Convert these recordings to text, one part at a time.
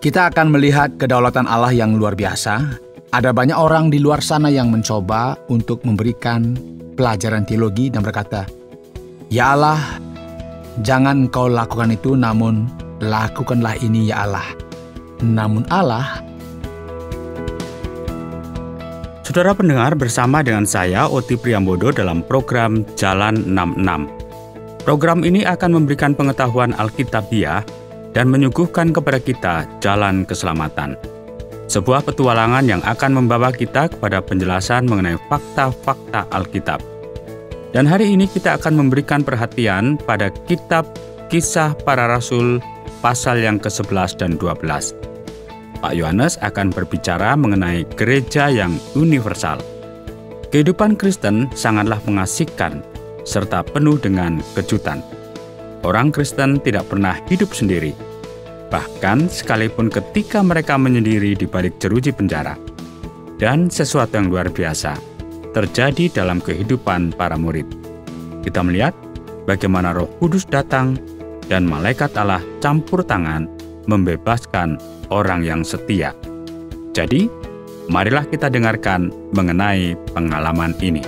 Kita akan melihat kedaulatan Allah yang luar biasa. Ada banyak orang di luar sana yang mencoba untuk memberikan pelajaran teologi dan berkata, "Ya Allah, jangan Engkau lakukan itu, namun lakukanlah ini ya Allah." Namun Allah... Saudara pendengar, bersama dengan saya Oti Priambodo dalam program Jalan 66. Program ini akan memberikan pengetahuan Alkitabiah dan menyuguhkan kepada kita jalan keselamatan. Sebuah petualangan yang akan membawa kita kepada penjelasan mengenai fakta-fakta Alkitab. Dan hari ini kita akan memberikan perhatian pada kitab Kisah Para Rasul pasal yang ke-11 dan 12. Pak Yohanes akan berbicara mengenai gereja yang universal. Kehidupan Kristen sangatlah mengasihkan serta penuh dengan kejutan. Orang Kristen tidak pernah hidup sendiri, bahkan sekalipun ketika mereka menyendiri di balik jeruji penjara. Dan sesuatu yang luar biasa terjadi dalam kehidupan para murid. Kita melihat bagaimana Roh Kudus datang dan malaikat Allah campur tangan membebaskan orang yang setia. Jadi, marilah kita dengarkan mengenai pengalaman ini.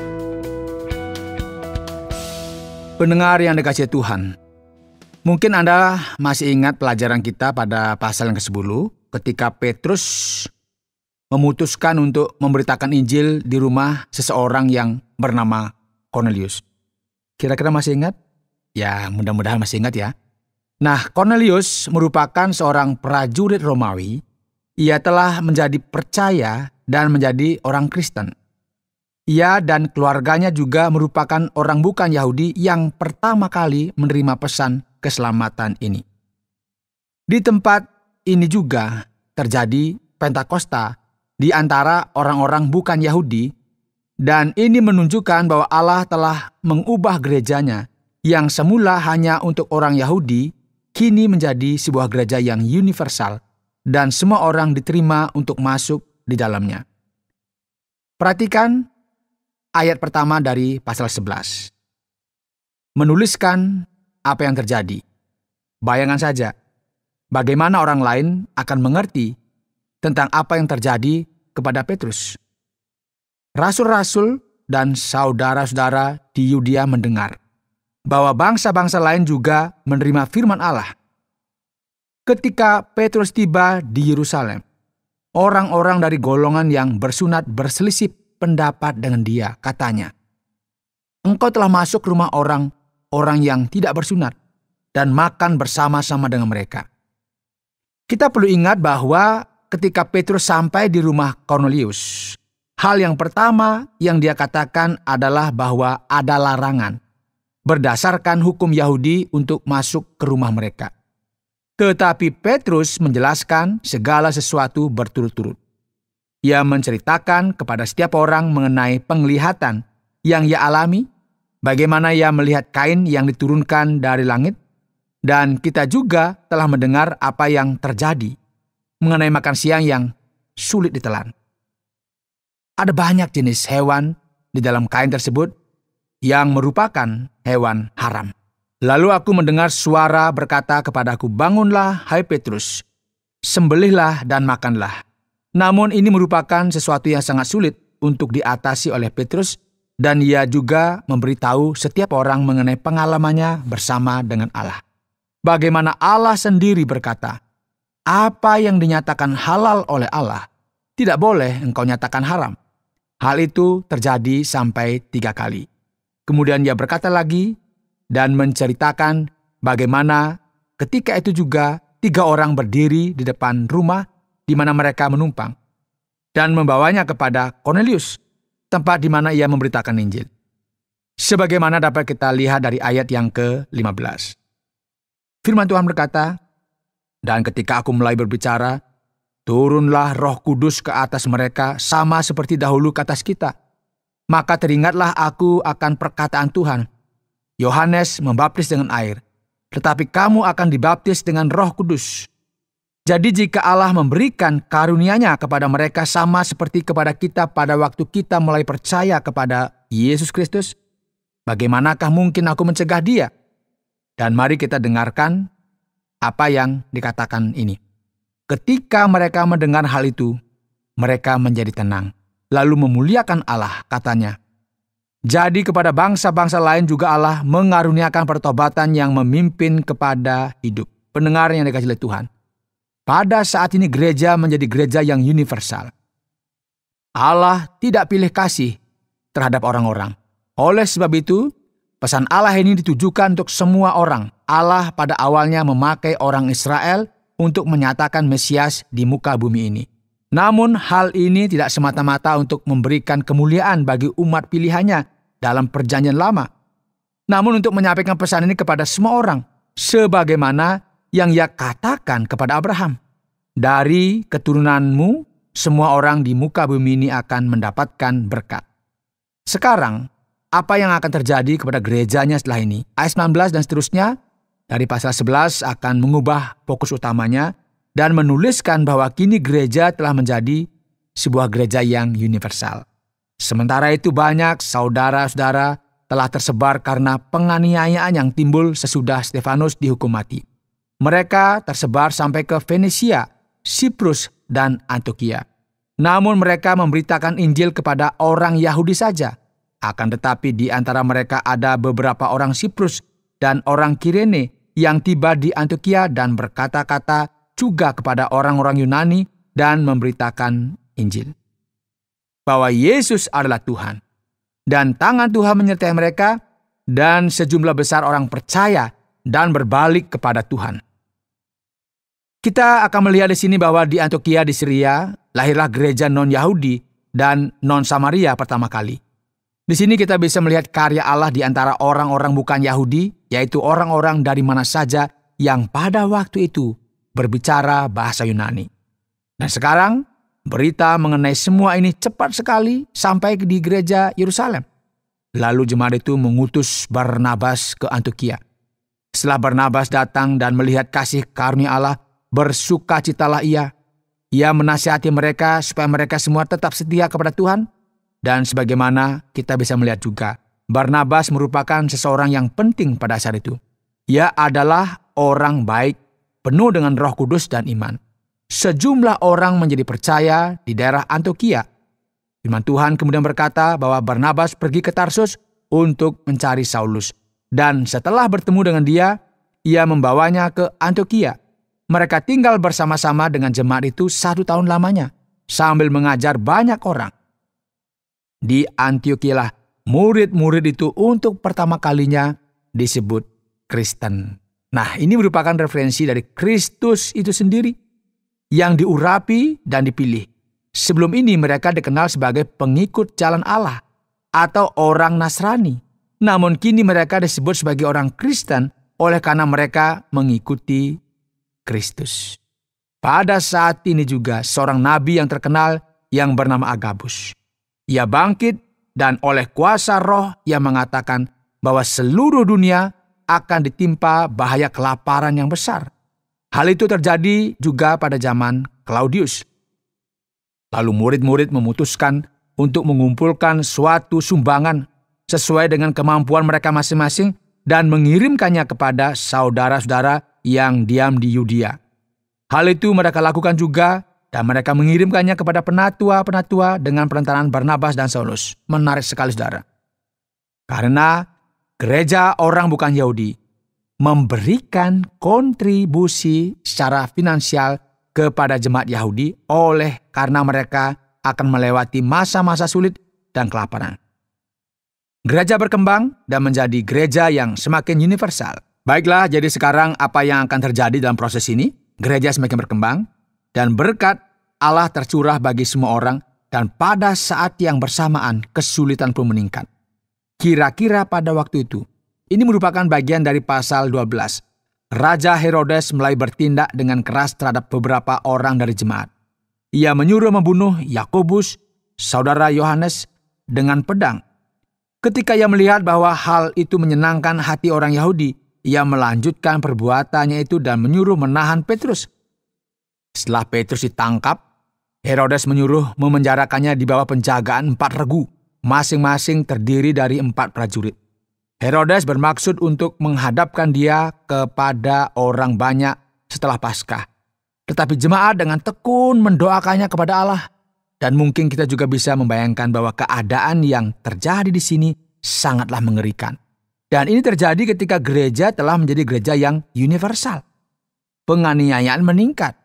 Pendengar yang dikasihi Tuhan, mungkin Anda masih ingat pelajaran kita pada pasal yang ke-10 ketika Petrus memutuskan untuk memberitakan Injil di rumah seseorang yang bernama Cornelius. Kira-kira masih ingat? Ya, mudah-mudahan masih ingat ya. Nah, Cornelius merupakan seorang prajurit Romawi. Ia telah menjadi percaya dan menjadi orang Kristen. Ia dan keluarganya juga merupakan orang bukan Yahudi yang pertama kali menerima pesan keselamatan ini. Di tempat ini juga terjadi Pentakosta di antara orang-orang bukan Yahudi, dan ini menunjukkan bahwa Allah telah mengubah gerejanya yang semula hanya untuk orang Yahudi, kini menjadi sebuah gereja yang universal dan semua orang diterima untuk masuk di dalamnya. Perhatikan ayat pertama dari pasal 11. Menuliskan apa yang terjadi. Bayangkan saja, bagaimana orang lain akan mengerti tentang apa yang terjadi kepada Petrus. Rasul-rasul dan saudara-saudara di Yudea mendengar bahwa bangsa-bangsa lain juga menerima firman Allah. Ketika Petrus tiba di Yerusalem, orang-orang dari golongan yang bersunat berselisih pendapat dengan dia. Katanya, "Engkau telah masuk rumah orang yang tidak bersunat dan makan bersama-sama dengan mereka." Kita perlu ingat bahwa ketika Petrus sampai di rumah Cornelius, hal yang pertama yang dia katakan adalah bahwa ada larangan berdasarkan hukum Yahudi untuk masuk ke rumah mereka. Tetapi Petrus menjelaskan segala sesuatu berturut-turut. Ia menceritakan kepada setiap orang mengenai penglihatan yang ia alami, bagaimana ia melihat kain yang diturunkan dari langit, dan kita juga telah mendengar apa yang terjadi mengenai makan siang yang sulit ditelan. Ada banyak jenis hewan di dalam kain tersebut yang merupakan hewan haram. Lalu aku mendengar suara berkata kepadaku, "Bangunlah, hai Petrus, sembelihlah dan makanlah." Namun ini merupakan sesuatu yang sangat sulit untuk diatasi oleh Petrus, dan ia juga memberitahu setiap orang mengenai pengalamannya bersama dengan Allah. Bagaimana Allah sendiri berkata, apa yang dinyatakan halal oleh Allah, tidak boleh engkau nyatakan haram. Hal itu terjadi sampai 3 kali. Kemudian ia berkata lagi dan menceritakan bagaimana ketika itu juga 3 orang berdiri di depan rumah di mana mereka menumpang dan membawanya kepada Cornelius, tempat di mana ia memberitakan Injil. Sebagaimana dapat kita lihat dari ayat yang ke-15. Firman Tuhan berkata, "Dan ketika aku mulai berbicara, turunlah Roh Kudus ke atas mereka sama seperti dahulu ke atas kita. Maka teringatlah aku akan perkataan Tuhan. Yohanes membaptis dengan air, tetapi kamu akan dibaptis dengan Roh Kudus. Jadi jika Allah memberikan karunia-Nya kepada mereka sama seperti kepada kita pada waktu kita mulai percaya kepada Yesus Kristus, bagaimanakah mungkin aku mencegah dia?" Dan mari kita dengarkan apa yang dikatakan ini. Ketika mereka mendengar hal itu, mereka menjadi tenang, lalu memuliakan Allah, katanya. Jadi kepada bangsa-bangsa lain juga Allah mengaruniakan pertobatan yang memimpin kepada hidup. Pendengar yang dikasihi oleh Tuhan. Pada saat ini gereja menjadi gereja yang universal. Allah tidak pilih kasih terhadap orang-orang. Oleh sebab itu, pesan Allah ini ditujukan untuk semua orang. Allah pada awalnya memakai orang Israel untuk menyatakan Mesias di muka bumi ini. Namun hal ini tidak semata-mata untuk memberikan kemuliaan bagi umat pilihannya dalam perjanjian lama. Namun untuk menyampaikan pesan ini kepada semua orang, sebagaimana yang Ia katakan kepada Abraham. Dari keturunanmu, semua orang di muka bumi ini akan mendapatkan berkat. Sekarang, apa yang akan terjadi kepada gerejanya setelah ini? Ayat 19 dan seterusnya, dari pasal 11 akan mengubah fokus utamanya dan menuliskan bahwa kini gereja telah menjadi sebuah gereja yang universal. Sementara itu banyak saudara-saudara telah tersebar karena penganiayaan yang timbul sesudah Stefanus dihukum mati. Mereka tersebar sampai ke Venesia, Siprus, dan Antioquia. Namun mereka memberitakan Injil kepada orang Yahudi saja. Akan tetapi di antara mereka ada beberapa orang Siprus dan orang Kirene yang tiba di Antioquia dan berkata-kata juga kepada orang-orang Yunani dan memberitakan Injil. Bahwa Yesus adalah Tuhan. Dan tangan Tuhan menyertai mereka dan sejumlah besar orang percaya dan berbalik kepada Tuhan. Kita akan melihat di sini bahwa di Antioquia di Syria lahirlah gereja non-Yahudi dan non-Samaria pertama kali. Di sini kita bisa melihat karya Allah di antara orang-orang bukan Yahudi, yaitu orang-orang dari mana saja yang pada waktu itu berbicara bahasa Yunani. Dan sekarang, berita mengenai semua ini cepat sekali sampai di gereja Yerusalem. Lalu jemaat itu mengutus Barnabas ke Antioquia. Setelah Barnabas datang dan melihat kasih karunia Allah, bersukacitalah ia. Ia menasihati mereka supaya mereka semua tetap setia kepada Tuhan. Dan sebagaimana kita bisa melihat juga, Barnabas merupakan seseorang yang penting pada saat itu. Ia adalah orang baik, penuh dengan Roh Kudus dan iman. Sejumlah orang menjadi percaya di daerah Antioquia. Firman Tuhan kemudian berkata bahwa Barnabas pergi ke Tarsus untuk mencari Saulus. Dan setelah bertemu dengan dia, ia membawanya ke Antioquia. Mereka tinggal bersama-sama dengan jemaat itu 1 tahun lamanya, sambil mengajar banyak orang. Di Antioquia murid-murid itu untuk pertama kalinya disebut Kristen. Nah, ini merupakan referensi dari Kristus itu sendiri yang diurapi dan dipilih. Sebelum ini mereka dikenal sebagai pengikut jalan Allah atau orang Nasrani. Namun kini mereka disebut sebagai orang Kristen oleh karena mereka mengikuti Kristus. Pada saat ini juga seorang nabi yang terkenal yang bernama Agabus. Ia bangkit dan oleh kuasa Roh ia mengatakan bahwa seluruh dunia akan ditimpa bahaya kelaparan yang besar. Hal itu terjadi juga pada zaman Claudius. Lalu murid-murid memutuskan untuk mengumpulkan suatu sumbangan sesuai dengan kemampuan mereka masing-masing dan mengirimkannya kepada saudara-saudara yang diam di Yudea. Hal itu mereka lakukan juga dan mereka mengirimkannya kepada penatua-penatua dengan perantaraan Barnabas dan Saulus. Menarik sekali saudara. Karena gereja orang bukan Yahudi memberikan kontribusi secara finansial kepada jemaat Yahudi oleh karena mereka akan melewati masa-masa sulit dan kelaparan. Gereja berkembang dan menjadi gereja yang semakin universal. Baiklah, jadi sekarang apa yang akan terjadi dalam proses ini? Gereja semakin berkembang dan berkat Allah tercurah bagi semua orang dan pada saat yang bersamaan kesulitan pun meningkat. Kira-kira pada waktu itu, ini merupakan bagian dari pasal 12. Raja Herodes mulai bertindak dengan keras terhadap beberapa orang dari jemaat. Ia menyuruh membunuh Yakobus, saudara Yohanes, dengan pedang. Ketika ia melihat bahwa hal itu menyenangkan hati orang Yahudi, ia melanjutkan perbuatannya itu dan menyuruh menahan Petrus. Setelah Petrus ditangkap, Herodes menyuruh memenjarakannya di bawah penjagaan 4 regu, masing-masing terdiri dari 4 prajurit. Herodes bermaksud untuk menghadapkan dia kepada orang banyak setelah Paskah. tetapi jemaat dengan tekun mendoakannya kepada Allah. Dan mungkin kita juga bisa membayangkan bahwa keadaan yang terjadi di sini sangatlah mengerikan. Dan ini terjadi ketika gereja telah menjadi gereja yang universal. Penganiayaan meningkat.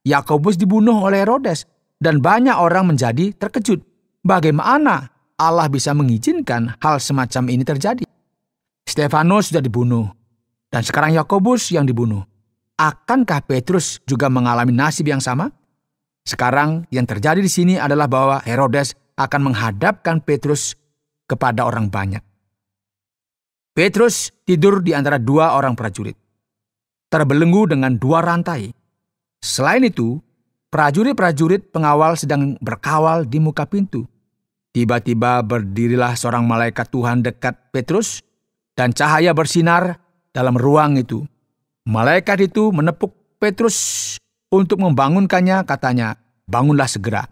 Yakobus dibunuh oleh Herodes dan banyak orang menjadi terkejut. Bagaimana Allah bisa mengizinkan hal semacam ini terjadi? Stefanus sudah dibunuh dan sekarang Yakobus yang dibunuh. Akankah Petrus juga mengalami nasib yang sama? Sekarang yang terjadi di sini adalah bahwa Herodes akan menghadapkan Petrus kepada orang banyak. Petrus tidur di antara dua orang prajurit, terbelenggu dengan dua rantai. Selain itu, prajurit-prajurit pengawal sedang berkawal di muka pintu. Tiba-tiba berdirilah seorang malaikat Tuhan dekat Petrus dan cahaya bersinar dalam ruang itu. Malaikat itu menepuk Petrus untuk membangunkannya, katanya, "Bangunlah segera."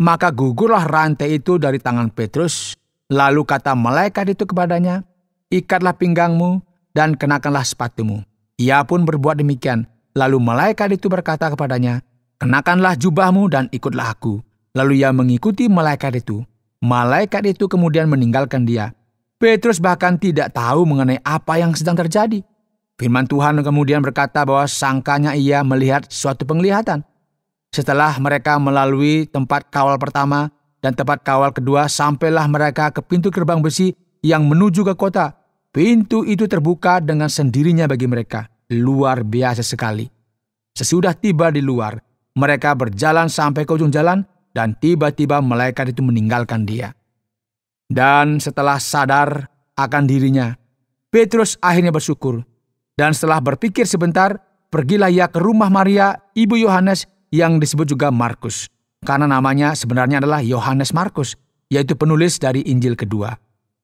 Maka gugurlah rantai itu dari tangan Petrus. Lalu kata malaikat itu kepadanya, "Ikatlah pinggangmu dan kenakanlah sepatumu." Ia pun berbuat demikian. Lalu malaikat itu berkata kepadanya, "Kenakanlah jubahmu dan ikutlah aku." Lalu ia mengikuti malaikat itu. Malaikat itu kemudian meninggalkan dia. Petrus bahkan tidak tahu mengenai apa yang sedang terjadi. Firman Tuhan kemudian berkata bahwa sangkanya ia melihat suatu penglihatan. Setelah mereka melalui tempat kawal pertama dan tempat kawal kedua, sampailah mereka ke pintu gerbang besi yang menuju ke kota. Pintu itu terbuka dengan sendirinya bagi mereka. Luar biasa sekali. Sesudah tiba di luar, mereka berjalan sampai ke ujung jalan dan tiba-tiba malaikat itu meninggalkan dia. Dan setelah sadar akan dirinya, Petrus akhirnya bersyukur. Dan setelah berpikir sebentar, pergilah ia ke rumah Maria, ibu Yohanes yang disebut juga Markus. Karena namanya sebenarnya adalah Yohanes Markus, yaitu penulis dari Injil kedua.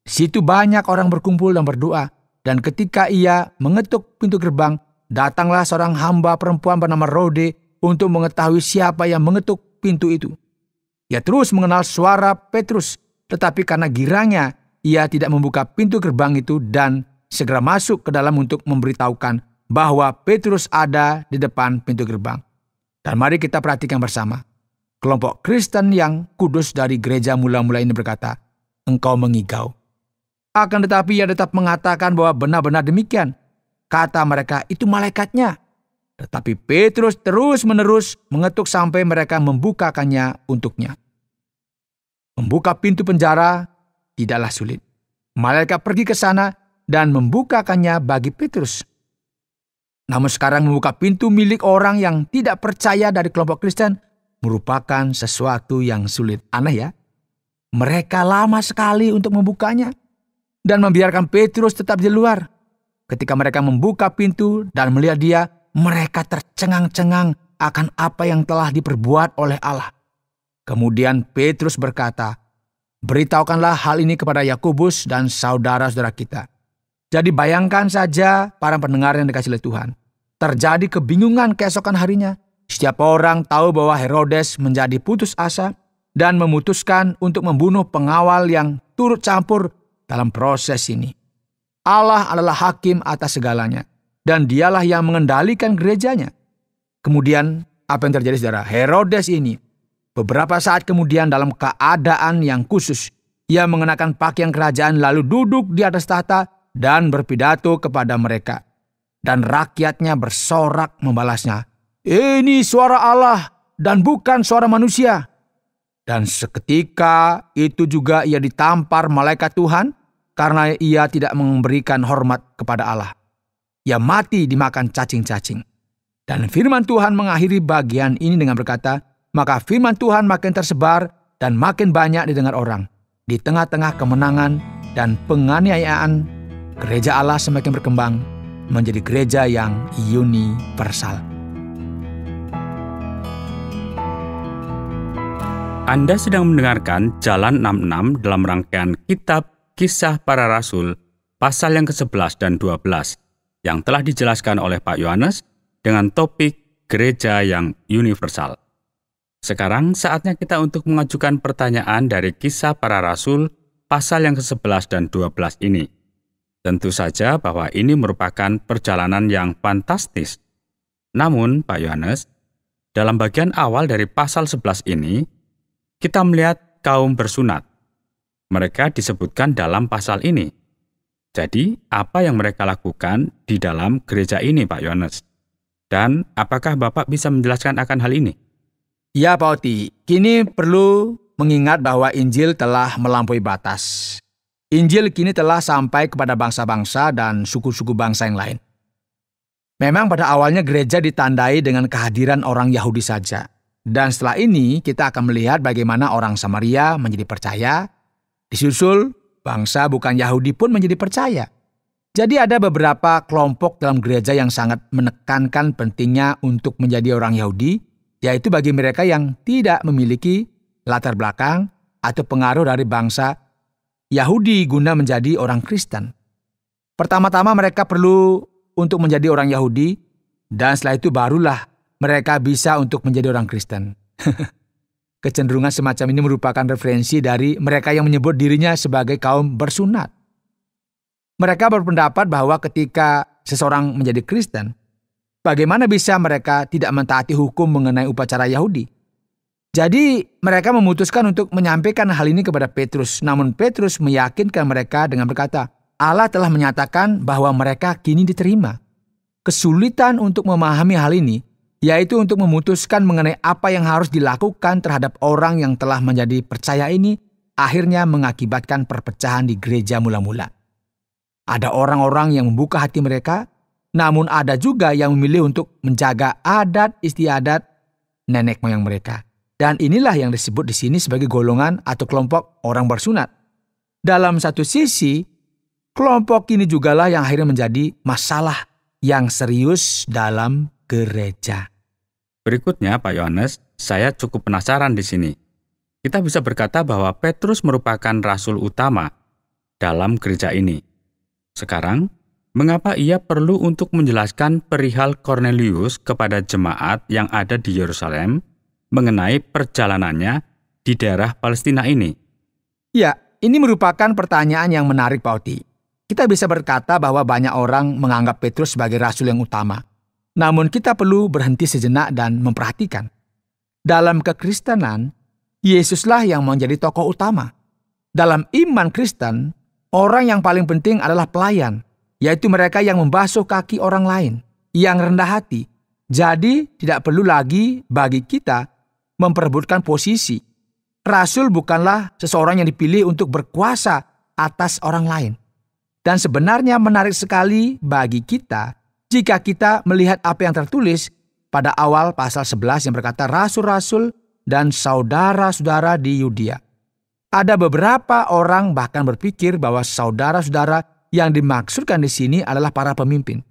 Di situ banyak orang berkumpul dan berdoa. Dan ketika ia mengetuk pintu gerbang, datanglah seorang hamba perempuan bernama Rode untuk mengetahui siapa yang mengetuk pintu itu. Ia terus mengenal suara Petrus, tetapi karena girangnya, ia tidak membuka pintu gerbang itu dan segera masuk ke dalam untuk memberitahukan bahwa Petrus ada di depan pintu gerbang. Dan mari kita perhatikan bersama. Kelompok Kristen yang kudus dari gereja mula-mula ini berkata, "Engkau mengigau." Akan tetapi ia tetap mengatakan bahwa benar-benar demikian. Kata mereka, itu malaikatnya. Tetapi Petrus terus-menerus mengetuk sampai mereka membukakannya untuknya. Membuka pintu penjara tidaklah sulit. Malaikat pergi ke sana dan membukakannya bagi Petrus. Namun sekarang membuka pintu milik orang yang tidak percaya dari kelompok Kristen merupakan sesuatu yang sulit. Aneh ya? Mereka lama sekali untuk membukanya dan membiarkan Petrus tetap di luar. Ketika mereka membuka pintu dan melihat dia, mereka tercengang-cengang akan apa yang telah diperbuat oleh Allah. Kemudian Petrus berkata, "Beritahukanlah hal ini kepada Yakobus dan saudara-saudara kita." Jadi bayangkan saja para pendengar yang dikasihi oleh Tuhan. Terjadi kebingungan keesokan harinya. Setiap orang tahu bahwa Herodes menjadi putus asa dan memutuskan untuk membunuh pengawal yang turut campur dalam proses ini. Allah adalah hakim atas segalanya. Dan dialah yang mengendalikan gerejanya. Kemudian apa yang terjadi saudara? Herodes ini beberapa saat kemudian dalam keadaan yang khusus. Ia mengenakan pakaian kerajaan lalu duduk di atas tahta dan berpidato kepada mereka. Dan rakyatnya bersorak membalasnya, "Ini suara Allah dan bukan suara manusia." Dan seketika itu juga ia ditampar malaikat Tuhan karena ia tidak memberikan hormat kepada Allah. Ia mati dimakan cacing-cacing. Dan firman Tuhan mengakhiri bagian ini dengan berkata, "Maka firman Tuhan makin tersebar dan makin banyak didengar orang. Di tengah-tengah kemenangan dan penganiayaan, gereja Allah semakin berkembang menjadi gereja yang universal." Anda sedang mendengarkan Jalan 66 dalam rangkaian Kitab Kisah Para Rasul, pasal yang ke-11 dan 12, yang telah dijelaskan oleh Pak Yohanes dengan topik gereja yang universal. Sekarang saatnya kita untuk mengajukan pertanyaan dari Kisah Para Rasul, pasal yang ke-11 dan 12 ini. Tentu saja bahwa ini merupakan perjalanan yang fantastis. Namun, Pak Yohanes, Dalam bagian awal dari pasal 11 ini, kita melihat kaum bersunat. Mereka disebutkan dalam pasal ini. Jadi, apa yang mereka lakukan di dalam gereja ini, Pak Yohanes? Dan apakah Bapak bisa menjelaskan akan hal ini? Ya, Pak Oti. Kini perlu mengingat bahwa Injil telah melampaui batas. Injil kini telah sampai kepada bangsa-bangsa dan suku-suku bangsa yang lain. Memang pada awalnya gereja ditandai dengan kehadiran orang Yahudi saja. Dan setelah ini kita akan melihat bagaimana orang Samaria menjadi percaya, disusul bangsa bukan Yahudi pun menjadi percaya. Jadi ada beberapa kelompok dalam gereja yang sangat menekankan pentingnya untuk menjadi orang Yahudi, yaitu bagi mereka yang tidak memiliki latar belakang atau pengaruh dari bangsa Yahudi guna menjadi orang Kristen. Pertama-tama mereka perlu untuk menjadi orang Yahudi, dan setelah itu barulah mereka bisa untuk menjadi orang Kristen. Kecenderungan semacam ini merupakan referensi dari mereka yang menyebut dirinya sebagai kaum bersunat. Mereka berpendapat bahwa ketika seseorang menjadi Kristen, bagaimana bisa mereka tidak mentaati hukum mengenai upacara Yahudi? Jadi mereka memutuskan untuk menyampaikan hal ini kepada Petrus. Namun Petrus meyakinkan mereka dengan berkata, Allah telah menyatakan bahwa mereka kini diterima. Kesulitan untuk memahami hal ini, yaitu untuk memutuskan mengenai apa yang harus dilakukan terhadap orang yang telah menjadi percaya ini, akhirnya mengakibatkan perpecahan di gereja mula-mula. Ada orang-orang yang membuka hati mereka, namun ada juga yang memilih untuk menjaga adat istiadat nenek moyang mereka. Dan inilah yang disebut di sini sebagai golongan atau kelompok orang bersunat. Dalam satu sisi, kelompok ini jugalah yang akhirnya menjadi masalah yang serius dalam gereja. Berikutnya, Pak Yohanes, saya cukup penasaran di sini. Kita bisa berkata bahwa Petrus merupakan rasul utama dalam gereja ini. Sekarang, mengapa ia perlu untuk menjelaskan perihal Kornelius kepada jemaat yang ada di Yerusalem mengenai perjalanannya di daerah Palestina ini? Ya, ini merupakan pertanyaan yang menarik, Pak Oti. Kita bisa berkata bahwa banyak orang menganggap Petrus sebagai rasul yang utama. Namun kita perlu berhenti sejenak dan memperhatikan. Dalam kekristenan, Yesuslah yang menjadi tokoh utama. Dalam iman Kristen, orang yang paling penting adalah pelayan, yaitu mereka yang membasuh kaki orang lain, yang rendah hati. Jadi tidak perlu lagi bagi kita memperebutkan posisi. Rasul bukanlah seseorang yang dipilih untuk berkuasa atas orang lain. Dan sebenarnya menarik sekali bagi kita jika kita melihat apa yang tertulis pada awal pasal 11 yang berkata rasul-rasul dan saudara-saudara di Yudea. Ada beberapa orang bahkan berpikir bahwa saudara-saudara yang dimaksudkan di sini adalah para pemimpin.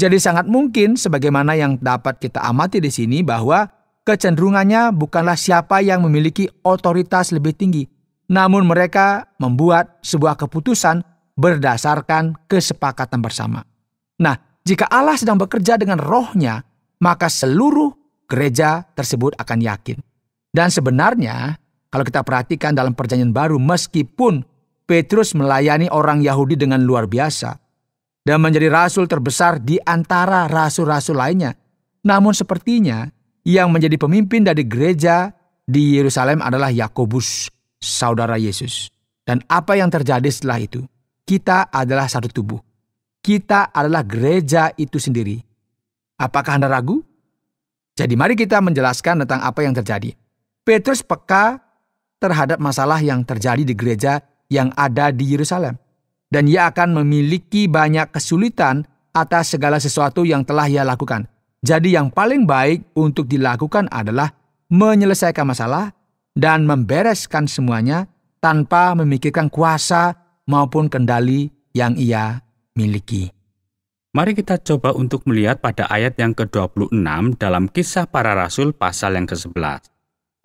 Jadi sangat mungkin sebagaimana yang dapat kita amati di sini bahwa kecenderungannya bukanlah siapa yang memiliki otoritas lebih tinggi, namun mereka membuat sebuah keputusan berdasarkan kesepakatan bersama. Nah, jika Allah sedang bekerja dengan rohnya, maka seluruh gereja tersebut akan yakin. Dan sebenarnya, kalau kita perhatikan dalam perjanjian baru, meskipun Petrus melayani orang Yahudi dengan luar biasa dan menjadi rasul terbesar di antara rasul-rasul lainnya, namun sepertinya yang menjadi pemimpin dari gereja di Yerusalem adalah Yakobus, saudara Yesus. Dan apa yang terjadi setelah itu? Kita adalah satu tubuh. Kita adalah gereja itu sendiri. Apakah Anda ragu? Jadi mari kita menjelaskan tentang apa yang terjadi. Petrus peka terhadap masalah yang terjadi di gereja yang ada di Yerusalem. Dan ia akan memiliki banyak kesulitan atas segala sesuatu yang telah ia lakukan. Jadi yang paling baik untuk dilakukan adalah menyelesaikan masalah dan membereskan semuanya tanpa memikirkan kuasa maupun kendali yang ia miliki. Mari kita coba untuk melihat pada ayat yang ke-26 dalam Kisah Para Rasul pasal yang ke-11,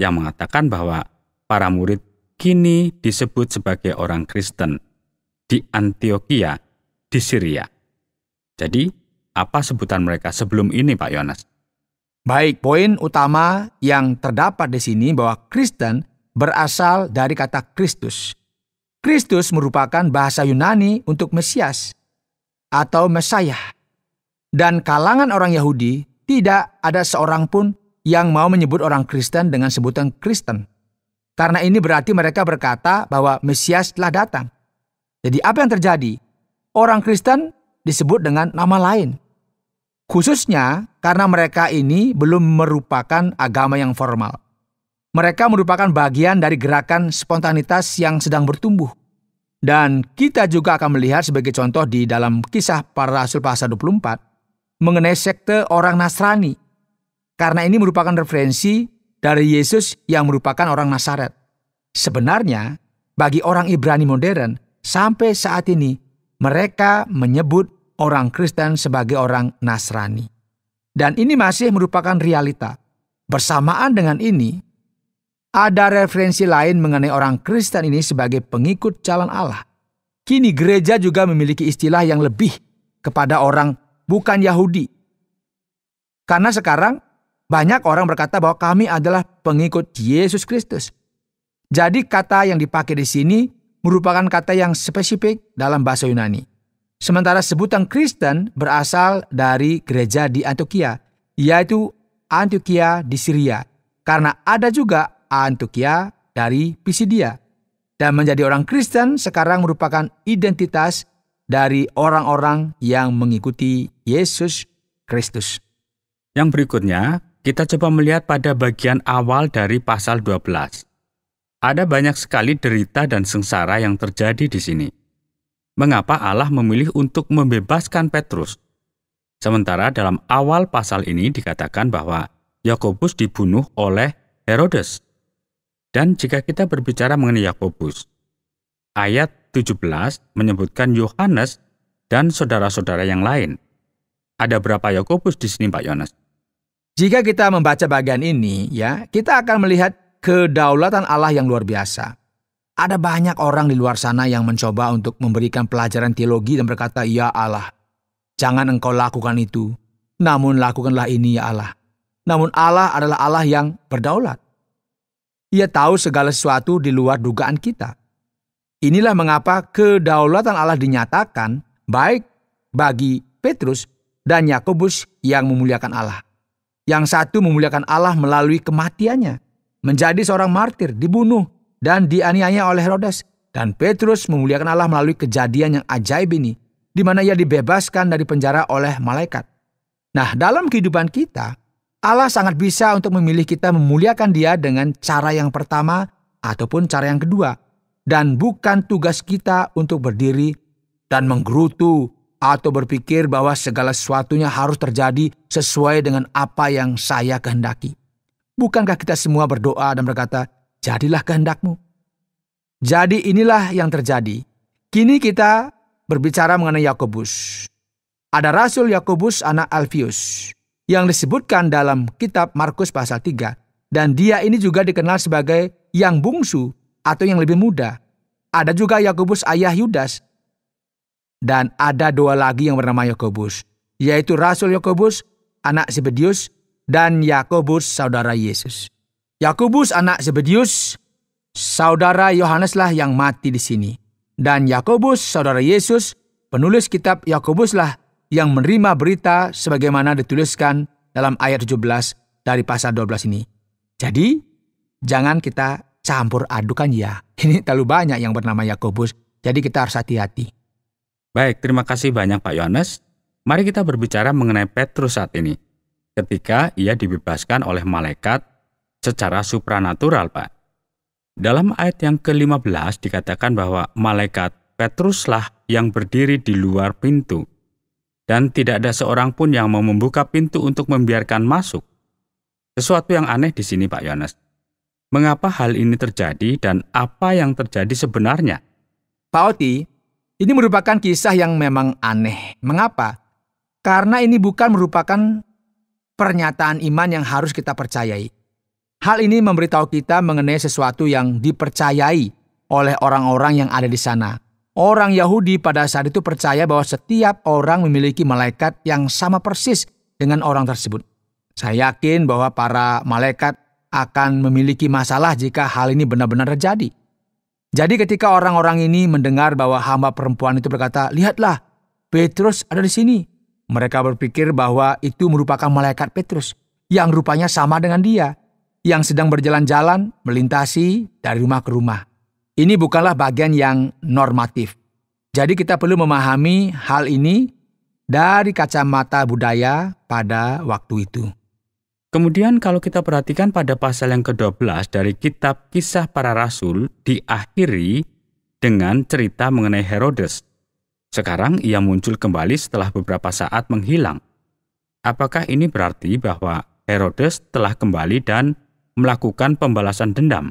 yang mengatakan bahwa para murid kini disebut sebagai orang Kristen di Antiokhia, di Syria. Jadi, apa sebutan mereka sebelum ini, Pak Yohanes? Baik, poin utama yang terdapat di sini bahwa Kristen berasal dari kata Kristus. Kristus merupakan bahasa Yunani untuk Mesias atau Mesayah. Dan kalangan orang Yahudi tidak ada seorang pun yang mau menyebut orang Kristen dengan sebutan Kristen. Karena ini berarti mereka berkata bahwa Mesias telah datang. Jadi apa yang terjadi? Orang Kristen disebut dengan nama lain. Khususnya karena mereka ini belum merupakan agama yang formal. Mereka merupakan bagian dari gerakan spontanitas yang sedang bertumbuh. Dan kita juga akan melihat sebagai contoh di dalam Kisah Para Rasul pasal 24 mengenai sekte orang Nasrani. Karena ini merupakan referensi dari Yesus yang merupakan orang Nazaret. Sebenarnya, bagi orang Ibrani modern, sampai saat ini mereka menyebut orang Kristen sebagai orang Nasrani. Dan ini masih merupakan realita. Bersamaan dengan ini, ada referensi lain mengenai orang Kristen ini sebagai pengikut jalan Allah. Kini gereja juga memiliki istilah yang lebih kepada orang bukan Yahudi. Karena sekarang banyak orang berkata bahwa kami adalah pengikut Yesus Kristus. Jadi kata yang dipakai di sini merupakan kata yang spesifik dalam bahasa Yunani. Sementara sebutan Kristen berasal dari gereja di Antioquia, yaitu Antioquia di Syria. Karena ada juga Antioquia dari Pisidia. Dan menjadi orang Kristen sekarang merupakan identitas dari orang-orang yang mengikuti Yesus Kristus. Yang berikutnya, kita coba melihat pada bagian awal dari pasal 12. Ada banyak sekali derita dan sengsara yang terjadi di sini. Mengapa Allah memilih untuk membebaskan Petrus? Sementara dalam awal pasal ini dikatakan bahwa Yakobus dibunuh oleh Herodes. Dan jika kita berbicara mengenai Yakobus, ayat 17 menyebutkan Yohanes dan saudara-saudara yang lain. Ada berapa Yakobus di sini, Pak Yones? Jika kita membaca bagian ini, kita akan melihat kedaulatan Allah yang luar biasa. Ada banyak orang di luar sana yang mencoba untuk memberikan pelajaran teologi dan berkata, "Ya Allah, jangan engkau lakukan itu. Namun lakukanlah ini ya Allah." Namun Allah adalah Allah yang berdaulat. Ia tahu segala sesuatu di luar dugaan kita. Inilah mengapa kedaulatan Allah dinyatakan baik bagi Petrus dan Yakobus yang memuliakan Allah. Yang satu memuliakan Allah melalui kematiannya, menjadi seorang martir, dibunuh, dan dianiaya oleh Herodes. Dan Petrus memuliakan Allah melalui kejadian yang ajaib ini, di mana ia dibebaskan dari penjara oleh malaikat. Nah, dalam kehidupan kita, Allah sangat bisa untuk memilih kita memuliakan Dia dengan cara yang pertama ataupun cara yang kedua. Dan bukan tugas kita untuk berdiri dan menggerutu atau berpikir bahwa segala sesuatunya harus terjadi sesuai dengan apa yang saya kehendaki. Bukankah kita semua berdoa dan berkata, "Jadilah kehendakmu"? Jadi inilah yang terjadi. Kini kita berbicara mengenai Yakobus. Ada Rasul Yakobus anak Alfius yang disebutkan dalam kitab Markus pasal 3. Dan dia ini juga dikenal sebagai yang bungsu atau yang lebih muda. Ada juga Yakobus ayah Yudas. Dan ada dua lagi yang bernama Yakobus, yaitu Rasul Yakobus anak Zebedius dan Yakobus saudara Yesus. Yakobus anak Zebedius, saudara Yohaneslah yang mati di sini. Dan Yakobus saudara Yesus, penulis kitab Yakobuslah yang menerima berita sebagaimana dituliskan dalam ayat 17 dari pasal 12 ini. Jadi, jangan kita campur adukan ya. Ini terlalu banyak yang bernama Yakobus, jadi kita harus hati-hati. Baik, terima kasih banyak Pak Yones. Mari kita berbicara mengenai Petrus saat ini. Ketika ia dibebaskan oleh malaikat secara supranatural, Pak. Dalam ayat yang ke-15 dikatakan bahwa malaikat Petruslah yang berdiri di luar pintu. Dan tidak ada seorang pun yang mau membuka pintu untuk membiarkan masuk. Sesuatu yang aneh di sini, Pak Yones. Mengapa hal ini terjadi dan apa yang terjadi sebenarnya? Pak Oti, ini merupakan kisah yang memang aneh. Mengapa? Karena ini bukan merupakan pernyataan iman yang harus kita percayai. Hal ini memberitahu kita mengenai sesuatu yang dipercayai oleh orang-orang yang ada di sana. Orang Yahudi pada saat itu percaya bahwa setiap orang memiliki malaikat yang sama persis dengan orang tersebut. Saya yakin bahwa para malaikat akan memiliki masalah jika hal ini benar-benar terjadi. Jadi ketika orang-orang ini mendengar bahwa hamba perempuan itu berkata, "Lihatlah, Petrus ada di sini." Mereka berpikir bahwa itu merupakan malaikat Petrus. yang rupanya sama dengan dia, yang sedang berjalan-jalan melintasi dari rumah ke rumah. Ini bukanlah bagian yang normatif. Jadi kita perlu memahami hal ini dari kacamata budaya pada waktu itu. Kemudian kalau kita perhatikan pada pasal yang ke-12 dari kitab Kisah Para Rasul diakhiri dengan cerita mengenai Herodes. Sekarang ia muncul kembali setelah beberapa saat menghilang. Apakah ini berarti bahwa Herodes telah kembali dan melakukan pembalasan dendam?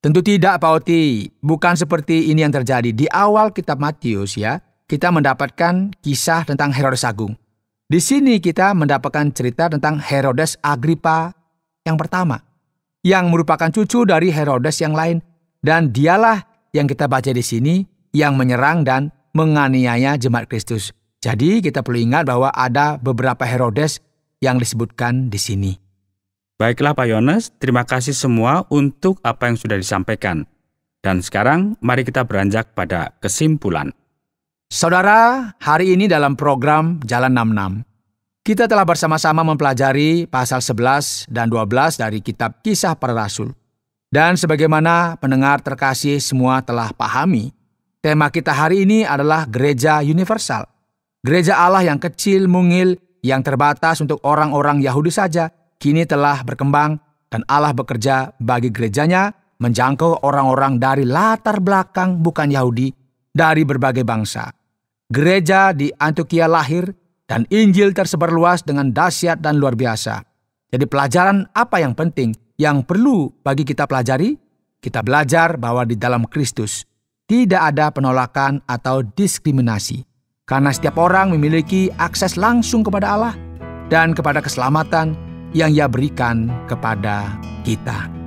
Tentu tidak, Pak Oti. Bukan seperti ini yang terjadi. Di awal kitab Matius kita mendapatkan kisah tentang Herodes Agung. Di sini kita mendapatkan cerita tentang Herodes Agripa yang pertama, yang merupakan cucu dari Herodes yang lain, dan dialah yang kita baca di sini yang menyerang dan menganiaya jemaat Kristus. Jadi kita perlu ingat bahwa ada beberapa Herodes yang disebutkan di sini. Baiklah Pak Yones, terima kasih semua untuk apa yang sudah disampaikan. Dan sekarang mari kita beranjak pada kesimpulan. Saudara, hari ini dalam program Jalan 66, kita telah bersama-sama mempelajari pasal 11 dan 12 dari kitab Kisah Para Rasul. Dan sebagaimana pendengar terkasih semua telah pahami, tema kita hari ini adalah gereja universal. Gereja Allah yang kecil, mungil, yang terbatas untuk orang-orang Yahudi saja, kini telah berkembang dan Allah bekerja bagi gerejanya menjangkau orang-orang dari latar belakang bukan Yahudi, dari berbagai bangsa. Gereja di Antioquia lahir dan Injil tersebar luas dengan dahsyat dan luar biasa. Jadi pelajaran apa yang penting yang perlu bagi kita pelajari? Kita belajar bahwa di dalam Kristus tidak ada penolakan atau diskriminasi. Karena setiap orang memiliki akses langsung kepada Allah dan kepada keselamatan yang Ia berikan kepada kita.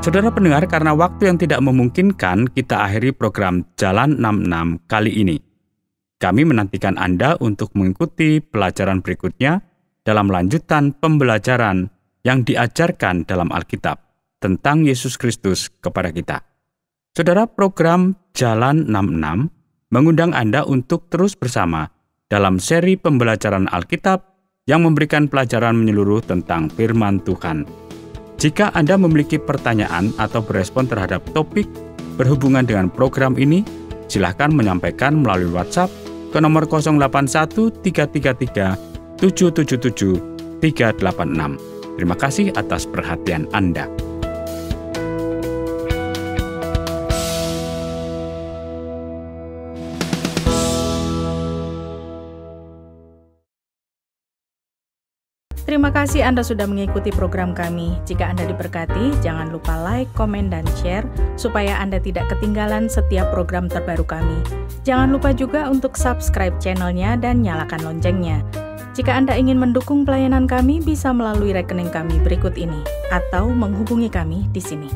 Saudara pendengar, karena waktu yang tidak memungkinkan, kita akhiri program Jalan 66 kali ini. Kami menantikan Anda untuk mengikuti pelajaran berikutnya dalam lanjutan pembelajaran yang diajarkan dalam Alkitab tentang Yesus Kristus kepada kita. Saudara, program Jalan 66 mengundang Anda untuk terus bersama dalam seri pembelajaran Alkitab yang memberikan pelajaran menyeluruh tentang firman Tuhan. Jika Anda memiliki pertanyaan atau berespon terhadap topik berhubungan dengan program ini, silakan menyampaikan melalui WhatsApp ke nomor 081 333 777 386. Terima kasih atas perhatian Anda. Terima kasih Anda sudah mengikuti program kami. Jika Anda diberkati, jangan lupa like, komen, dan share supaya Anda tidak ketinggalan setiap program terbaru kami. Jangan lupa juga untuk subscribe channelnya dan nyalakan loncengnya. Jika Anda ingin mendukung pelayanan kami, bisa melalui rekening kami berikut ini atau menghubungi kami di sini.